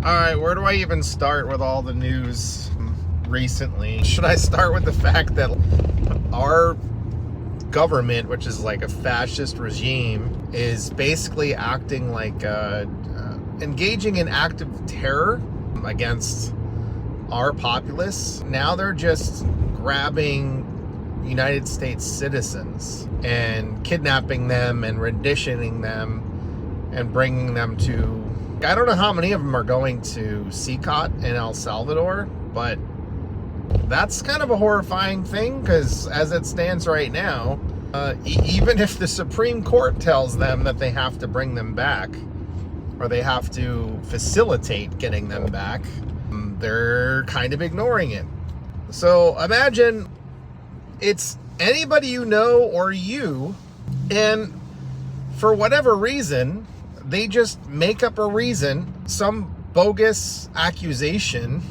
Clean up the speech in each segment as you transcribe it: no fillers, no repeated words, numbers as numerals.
All right, where do I even start with all the news recently? Should I start with the fact that our government, which is like a fascist regime, is basically acting like engaging in active terror against our populace? Now they're just grabbing United States citizens and kidnapping them and renditioning them and bringing them to, I don't know how many of them are going to CCOT in El Salvador, but that's kind of a horrifying thing, because as it stands right now, even if the Supreme Court tells them that they have to bring them back, or they have to facilitate getting them back, they're kind of ignoring it. So imagine it's anybody you know or you, and for whatever reason, they just make up a reason, some bogus accusation,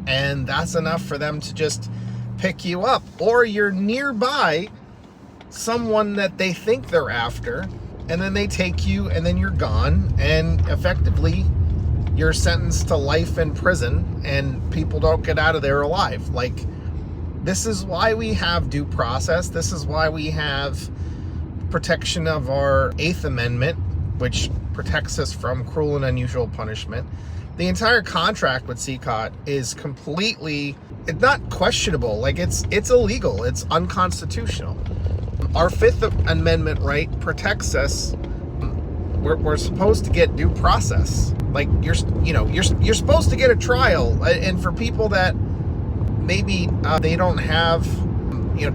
and that's enough for them to just pick you up. Or you're nearby someone that they think they're after, and then they take you, and then you're gone, and effectively you're sentenced to life in prison, and people don't get out of there alive. Like, this is why we have due process. This is why we have protection of our 8th Amendment, which protects us from cruel and unusual punishment. The entire contract with CCOT is completely, it's not questionable. Like, it's illegal. It's unconstitutional. Our 5th Amendment right protects us. We're supposed to get due process. Like, you're supposed to get a trial. And for people that maybe they don't have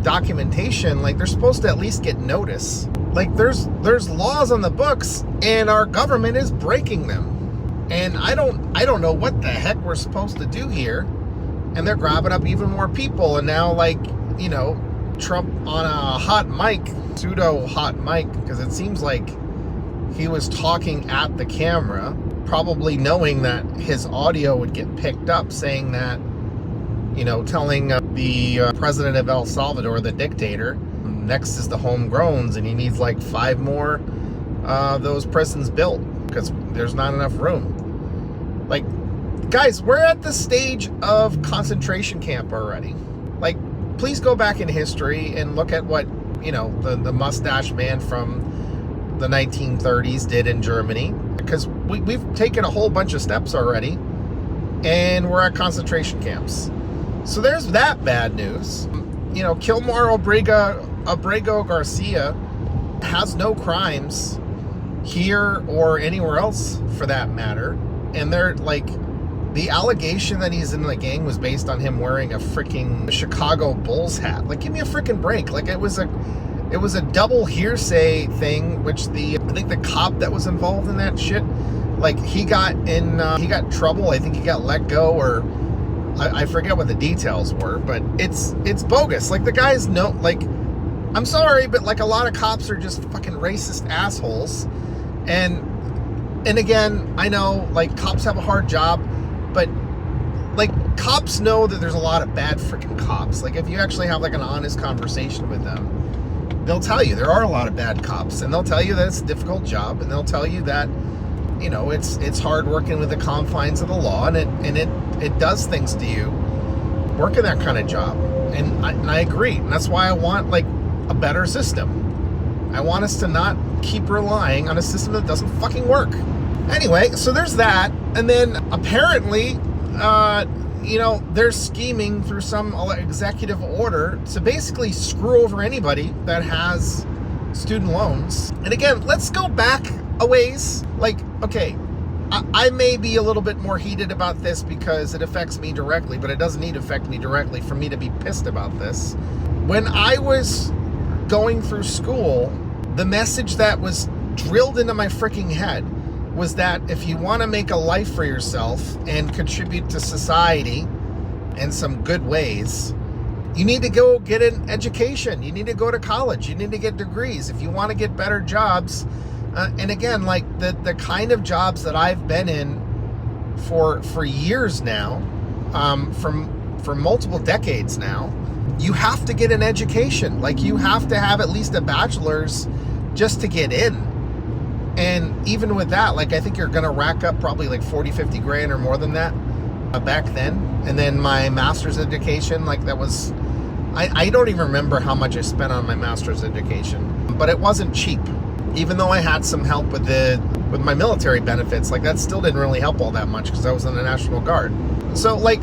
documentation, like, they're supposed to at least get notice. Like, there's laws on the books, and our government is breaking them. And I don't know what the heck we're supposed to do here. And they're grabbing up even more people. And now, like, Trump on a hot mic, pseudo hot mic, because it seems like he was talking at the camera, probably knowing that his audio would get picked up, saying that, telling the president of El Salvador, the dictator, next is the homegrowns, and he needs like 5 more those prisons built because there's not enough room. Like, guys, we're at the stage of concentration camp already. Like, please go back in history and look at what the mustache man from the 1930s did in Germany, because we've taken a whole bunch of steps already, and we're at concentration camps. So there's that bad news. Kilmar Abrego Garcia has no crimes here or anywhere else for that matter. And they're like, the allegation that he's in the gang was based on him wearing a freaking Chicago Bulls hat. Like, give me a freaking break. Like, it was a double hearsay thing, which I think the cop that was involved in that shit, like, he got trouble. I think he got let go, or I forget what the details were, but it's bogus. Like, the guys know, like, I'm sorry, but like, a lot of cops are just fucking racist assholes. And again, I know, like, cops have a hard job, but like, cops know that there's a lot of bad freaking cops. Like, if you actually have like an honest conversation with them, they'll tell you there are a lot of bad cops, and they'll tell you that it's a difficult job, and they'll tell you that it's hard working with the confines of the law, and it does things to you working that kind of job. And I agree, and that's why I want like a better system. I want us to not keep relying on a system that doesn't fucking work. Anyway, so there's that. And then apparently, they're scheming through some executive order to basically screw over anybody that has student loans. And again, let's go back a ways. Like, okay, I may be a little bit more heated about this because it affects me directly, but it doesn't need to affect me directly for me to be pissed about this. When I was going through school, the message that was drilled into my freaking head was that if you want to make a life for yourself and contribute to society in some good ways, you need to go get an education. You need to go to college. You need to get degrees if you want to get better jobs. And again, like the kind of jobs that I've been in for years now, for multiple decades now, you have to get an education. Like, you have to have at least a bachelor's just to get in. And even with that, like, I think you're gonna rack up probably like 40, 50 grand or more than that back then. And then my master's education, like, that was, I don't even remember how much I spent on my master's education, but it wasn't cheap. Even though I had some help with my military benefits, like, that still didn't really help all that much because I was in the National Guard. So, like,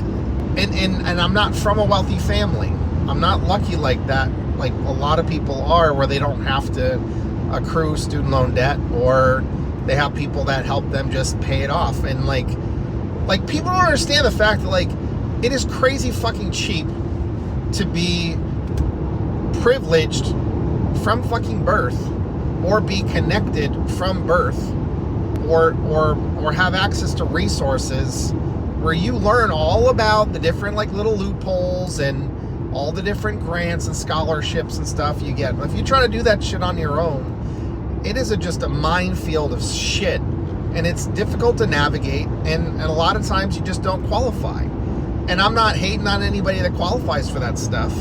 and I'm not from a wealthy family. I'm not lucky like that, like a lot of people are, where they don't have to accrue student loan debt, or they have people that help them just pay it off. And like people don't understand the fact that, like, it is crazy fucking cheap to be privileged from fucking birth, or be connected from birth, or have access to resources where you learn all about the different, like, little loopholes and all the different grants and scholarships and stuff you get. If you try to do that shit on your own, it is just a minefield of shit, and it's difficult to navigate, and a lot of times you just don't qualify. And I'm not hating on anybody that qualifies for that stuff.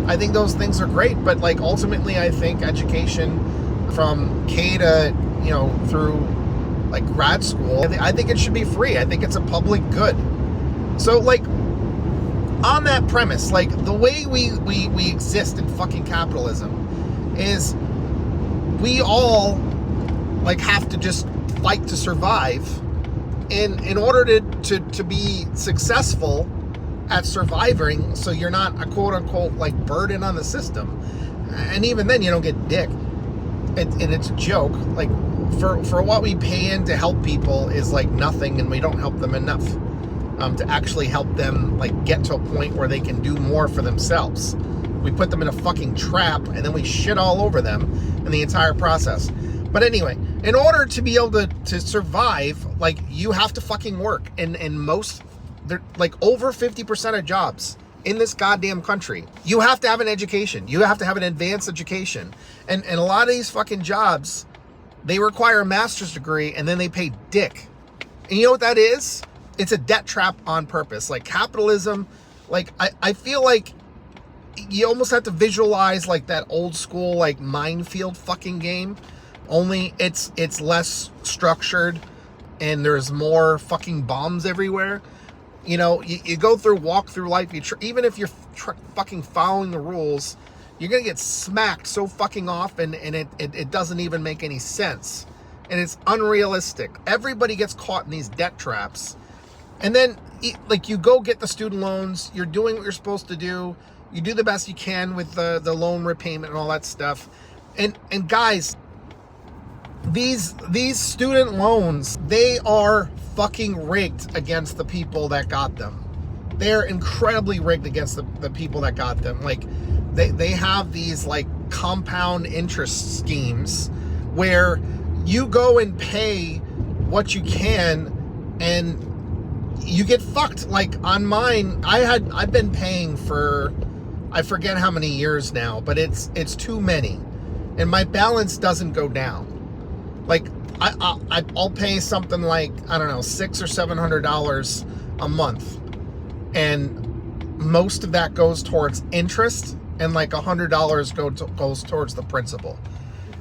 I think those things are great, but, like, ultimately I think education from K to, you know, through, like, grad school, I think it should be free. I think it's a public good. So, like, on that premise, like, the way we exist in fucking capitalism is we all, like, have to just fight to survive. In order to be successful at surviving, so you're not a quote-unquote, like, burden on the system. And even then, you don't get dick. And it's a joke. Like, for what we pay in to help people is like nothing, and we don't help them enough to actually help them, like, get to a point where they can do more for themselves. We put them in a fucking trap, and then we shit all over them in the entire process. But anyway, in order to be able to survive, like, you have to fucking work. And most, like, over 50% of jobs in this goddamn country, you have to have an education. You have to have an advanced education. And a lot of these fucking jobs, they require a master's degree, and then they pay dick. And you know what that is? It's a debt trap on purpose. Like, capitalism, like, I feel like you almost have to visualize, like, that old school, like, minefield fucking game. Only it's less structured, and there's more fucking bombs everywhere. You know, you walk through life, even if you're fucking following the rules, you're gonna get smacked so fucking often, and it doesn't even make any sense. And it's unrealistic. Everybody gets caught in these debt traps. And then, like, you go get the student loans, you're doing what you're supposed to do, you do the best you can with the loan repayment and all that stuff. And guys, these student loans, they are fucking rigged against the people that got them. They're incredibly rigged against the people that got them. Like, they have these, like, compound interest schemes where you go and pay what you can, and you get fucked. Like, on mine, I've been paying for, I forget how many years now, but it's too many, and my balance doesn't go down. Like, I'll pay something like, I don't know, $600 or $700 a month, and most of that goes towards interest, and like $100 goes towards the principal.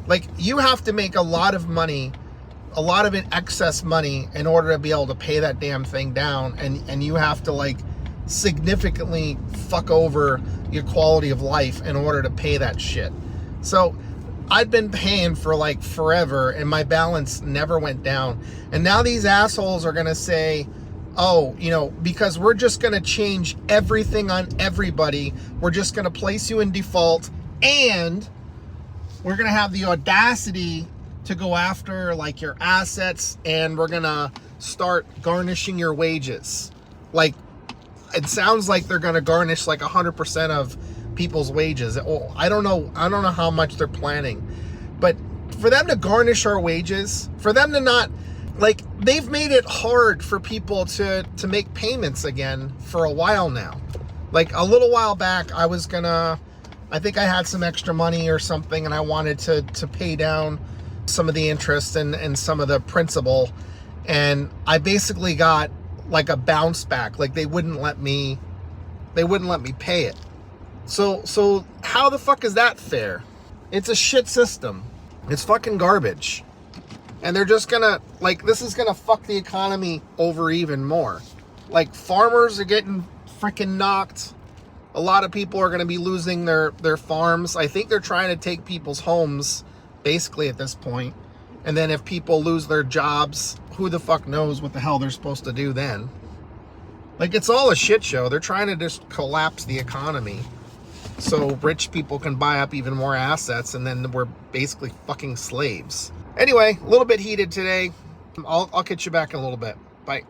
Like, you have to make a lot of money, a lot of excess money, in order to be able to pay that damn thing down, and you have to, like, significantly fuck over your quality of life in order to pay that shit. So I've been paying for, like, forever, and my balance never went down. And now these assholes are gonna say, oh, you know, because we're just gonna change everything on everybody, we're just gonna place you in default, and we're gonna have the audacity to go after, like, your assets, and we're gonna start garnishing your wages. Like, it sounds like they're gonna garnish like 100% of people's wages. Oh, I don't know how much they're planning, but for them to garnish our wages, for them to not, like, they've made it hard for people to make payments again for a while now. Like, a little while back, I think I had some extra money or something, and I wanted to pay down some of the interest and some of the principal, and I basically got, like, a bounce back. Like, they wouldn't let me pay it. So how the fuck is that fair? It's a shit system. It's fucking garbage. And they're just gonna, like, this is gonna fuck the economy over even more. Like, farmers are getting freaking knocked. A lot of people are gonna be losing their farms. I think they're trying to take people's homes, basically, at this point. And then if people lose their jobs, who the fuck knows what the hell they're supposed to do then? Like, it's all a shit show. They're trying to just collapse the economy so rich people can buy up even more assets, and then we're basically fucking slaves. Anyway, a little bit heated today. I'll catch you back in a little bit. Bye.